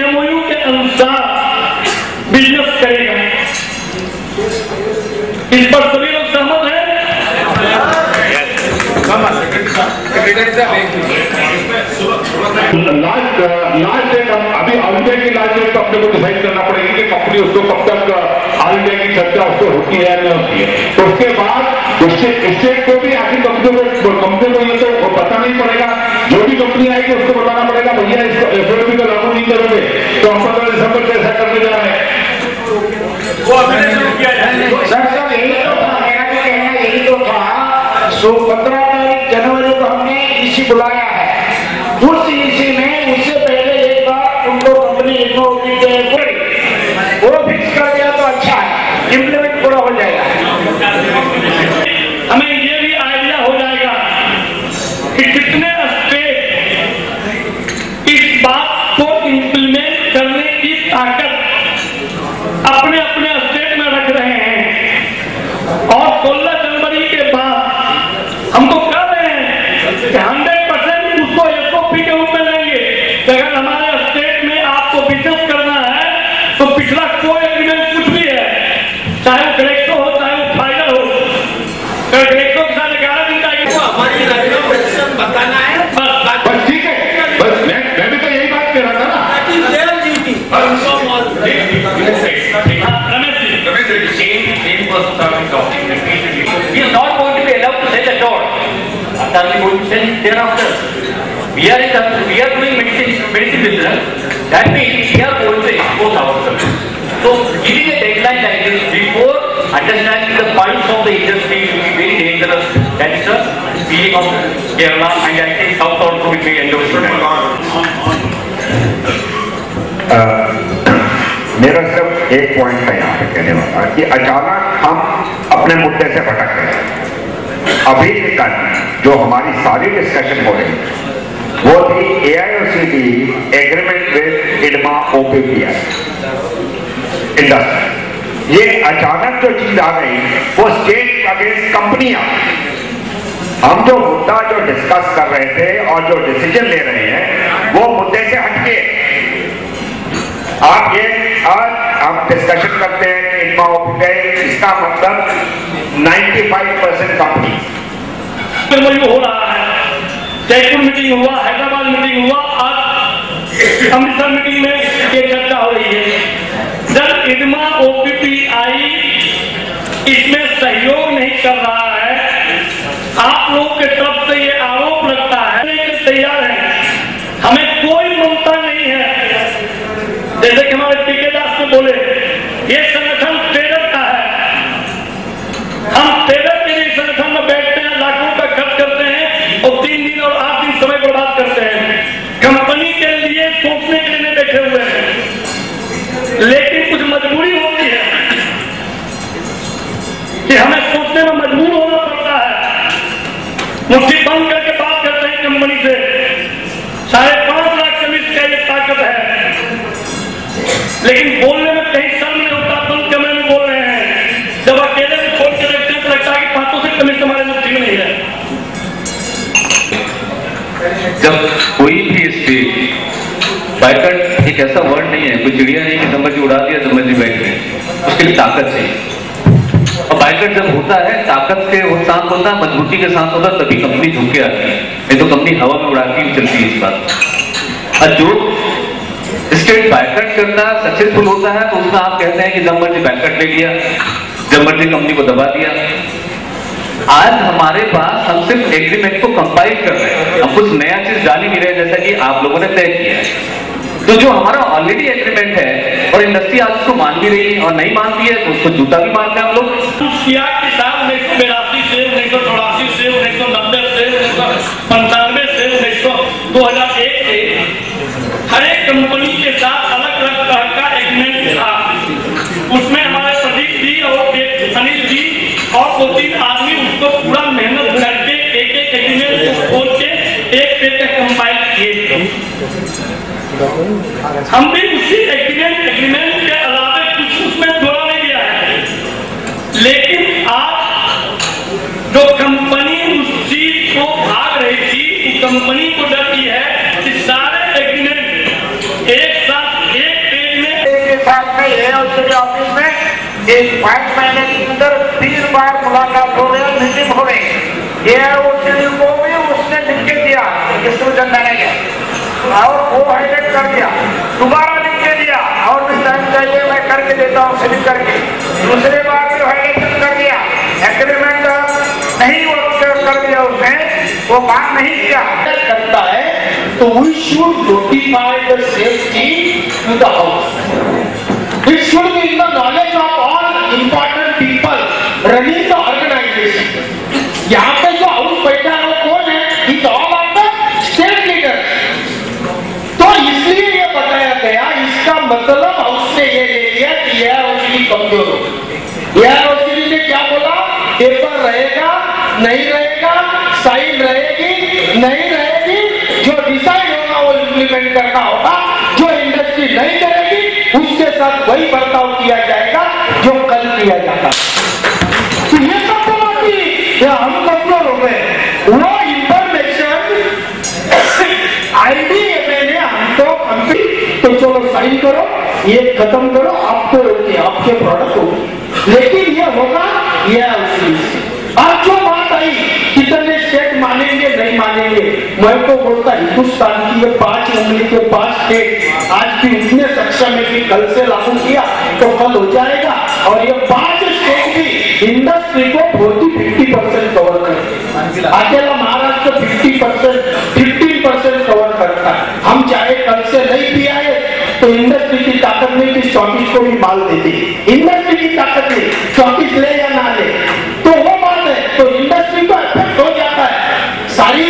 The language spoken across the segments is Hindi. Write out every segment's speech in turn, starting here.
एमओयू के अनुसार बिजनेस करेगा। इस पर सभी लोग सहमत हैं? लास्ट डेट अभी ऑल इंडिया की लास्ट डेट तो अपने को डिसाइड करना पड़ेगी कि कंपनी उसको कब तक ऑल इंडिया की चर्चा उसको होती है या नहीं होती है। तो उसके बाद स्टेट को भी आखिर कंपनी को ये तो पता नहीं पड़ेगा, जो भी कंपनी आएगी उसको बताना पड़ेगा भैया इसको एफओपी को लागू नहीं करोगे तो हम 15 दिसंबर से ऐसा करने जा रहे हैं। वो अपने शुरू किया जाए। सर यही तो था, मेरा भी कहना यही तो था। 15 जनवरी को हमने इसी बुलाया है, उस इसी में उससे पहले एक बार उनको कंपनी वो फिक्स कर दिया तो अच्छा है, इम्प्लीमेंट पूरा हो जाएगा। हमें ये भी आइडिया हो जाएगा कि कितने स्टेट इस बात को इम्प्लीमेंट करने की ताकत अपने अपने स्टेट में रख रहे हैं। और 16 जनवरी के बाद हमको कह रहे हैं कि 100% उसको एसओपी के रूप में लेंगे। अगर हमारे स्टेट में आपको बिजनेस करना है तो पिछला कोई एग्रीमेंट कुछ भी है, चाहे वो ग्रेक्सो हो चाहे वो फाइजर हो, ग्रेक्सो के साथ 11 दिन का हमारी बताना है बस ठीक है। बस मैं भी तो यही बात कह रहा था ना। He is not going to be allowed to sell at all. Are we going to sell thereafter? We are doing medicine business. That means we are going to expose ourselves. So giving a deadline like this before understanding the pulse of the industry will be very dangerous. That is the feeling of Kerala, and I think South also will be endorsing that. मेरा सिर्फ एक पॉइंट है यहाँ पे कहने वाला कि अचानक हम अपने मुद्दे से भटक गए। अभी तक जो हमारी सारी डिस्कशन हो रही वो थी AIOCD agreement with IDMA OPPI industry. ये अचानक जो चीज आ गई वो स्टेट अगेंस्ट कंपनियां। हम जो मुद्दा जो डिस्कस कर रहे थे और जो डिसीजन ले रहे हैं वो मुद्दे से हटके आप ये आज हम डिस्कशन करते हैं कि IDMA OPPI, इसका मतलब 95% कंपनी हो रहा है। जयपुर मीटिंग हुआ, हैदराबाद मीटिंग हुआ, आज अमृतसर मीटिंग में ये चर्चा हो रही है। जब IDMA OPPI इसमें सहयोग नहीं कर रहा है, आप लोगों के तरफ से ये आरोप लगता है कि तैयार है, हमें कोई ममता नहीं है। जैसे कि हमारे पीके दास ने बोले ये संगठन ट्रेडर का है, हम ट्रेडर के लिए संगठन में बैठते हैं, लाखों का खर्च करते हैं और 3 दिन और 8 दिन समय बर्बाद करते हैं। कंपनी के लिए सोचने के लिए बैठे हुए हैं, लेकिन कुछ मजबूरी होती है कि हमें सोचने में मजबूर होना पड़ता है। मुट्ठी बंद करके बात करते हैं कंपनी से। 5.5 लाख कमीज का ये ताकत है, लेकिन बोलने में कहीं शर्म नहीं होता, बंद कमरे में बोल रहे हैं। जब अकेले में खोल के देखते हैं तो लगता है कि 500 से कमीज हमारे मुट्ठी में नहीं है। जब कोई भी स्टेट बाइकट एक ऐसा वर्ड नहीं है, कोई चिड़िया नहीं कि समझ उड़ा दिया समझ बैठ गए, उसके लिए ताकत चाहिए। और बाइकट जब होता है ताकत के साथ होता है, मजबूती के साथ होता है, तभी कंपनी झुक के आती है, नहीं तो कंपनी हवा में उड़ाती हुई चलती है इस बात। और जो स्टेट बाइकट करता है सक्सेसफुल होता है तो उसमें आप कहते हैं कि जब मर्जी बाइकट ले लिया, जब मर्जी कंपनी को दबा दिया। आज हमारे पास हम सिर्फ एग्रीमेंट को कंपाइल कर रहे हैं, हम कुछ नया चीज डाल ही नहीं रहे जैसा कि आप लोगों ने तय किया है। तो जो हमारा ऑलरेडी एग्रीमेंट है और इंडस्ट्री आज उसको मान भी रही है और नहीं मानती है तो उसको जूता भी मारते हैं हम लोग। 1982 से 1984 से 1990 से 1995 से 2001 से हर एक कंपनी के साथ अलग अलग तरह का एग्रीमेंट था। उसमें हमारे प्रदीप जी और अनिल जी और 2-3 आदमी उसको पूरा मेहनत करके एक एग्रीमेंट को खोल के एक पेज तक कंपाइल किए। हम भी उसी एग्रीमेंट के अलावा कुछ उसमें जोड़ा नहीं दिया है, लेकिन आज जो कंपनी उस चीज को भाग रही थी, कंपनी को डर की है कि सारे एग्रीमेंट एक साथ साथ में AOCD ऑफिस में एक 5 महीने के अंदर 3 बार मुलाकात हो गया, मीटिंग हो गई। AOCD को भी उसने लिख के दिया किशोर मैनेजर, और वो हाईलाइट कर दिया, दोबारा लिख के दिया और भी टाइम चाहिए मैं करके देता हूँ सिलिंग करके, दूसरे बार भी हाईलाइट कर दिया, एग्रीमेंट नहीं वो कर दिया उसने, वो काम नहीं किया करता है। तो we should notify the safety to the house. It should be in the knowledge of all important people running the organization. यहाँ पे जो हाउस बैठा है वो कौन है? It's all of the state leaders. तो इसलिए ये बताया गया, इसका मतलब हाउस ने ये ले लिया कि यह OCD कमजोर हो। यह OCD ने क्या बोला? पेपर रहेगा, नहीं रहेगा, साइन रहेगी, नहीं रहेगी, जो डिसाइड होगा वो इम्प्लीमेंट करना होगा, जो इंडस्ट्री नहीं करेगी उसके साथ वही बर्ताव किया जाएगा जो कल किया जाता। तो ये सब तो बाकी हम कमजोर हो गए। वो इंफॉर्मेशन IDMA ने हमको तो चलो साइन करो, ये खत्म करो, आपको होगी, आपके प्रोडक्ट होगी, लेकिन ये होगा ये उसी। अब जो बात आई कितने स्टेट मानेंगे नहीं मानेंगे, मैं तो बोलता हिंदुस्तान की ये 5 उंगली के 5 स्टेट आज भी इतने सक्षम है कि कल से लागू किया तो कल हो जाएगा, और ये 5 स्टेट भी इंडस्ट्री को 40-50% कवर करते हैं। अकेला महाराष्ट्र 15% कवर करता है। हम चाहे कल से नहीं भी आए तो इंडस्ट्री की ताकत नहीं कि स्टॉकिश को भी माल देती, इंडस्ट्री की ताकत नहीं, स्टॉकिश ले या ना ले तो वो बात है। तो इंडस्ट्री को इफेक्ट हो जाता है। सारे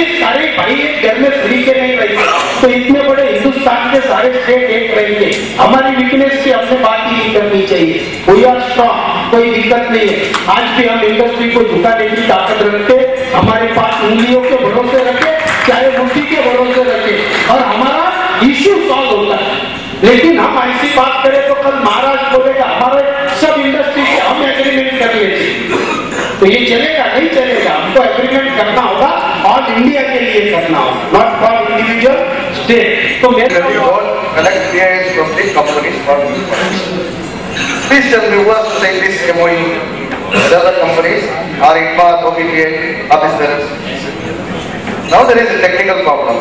भाई एक घर में फ्री के नहीं रहेंगे, तो इतने बड़े हिंदुस्तान के सारे स्टेट एक रहेंगे। हमारी वीकनेस से हमने बात ही नहीं करनी चाहिए। वी आर स्ट्रॉन्ग, कोई दिक्कत नहीं है। आज भी हम इंडस्ट्री को झुकाने की ताकत रखते, हमारे पास उंगलियों के भरोसे रखे, चाहे मुट्ठी के भरोसे रखे, और हमारा इश्यू सॉल्व होता है। लेकिन हम ऐसी बात करें तो कल महाराष्ट्र बोलेगा हमारे सब इंडस्ट्री से हम एग्रीमेंट कर लेते, तो ये चलेगा नहीं चलेगा। हमको एग्रीमेंट करना होगा और इंडिया के लिए करना होगा, नॉट फॉर इंडिविजुअल स्टेट। तो मेरे collect PIs from the companies for please tell me who has to take this MOU, the other companies or ITMA, OPTA, officers. Now there is a technical problem.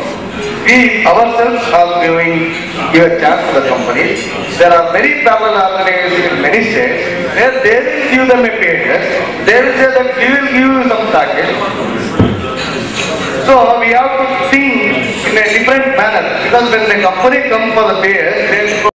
We ourselves are give a chance to the companies. There are many parallel organizations in many states where they will give them a pages. They will say that we will give you some package. So we have to think in a different manner, because when the company comes for the payers, they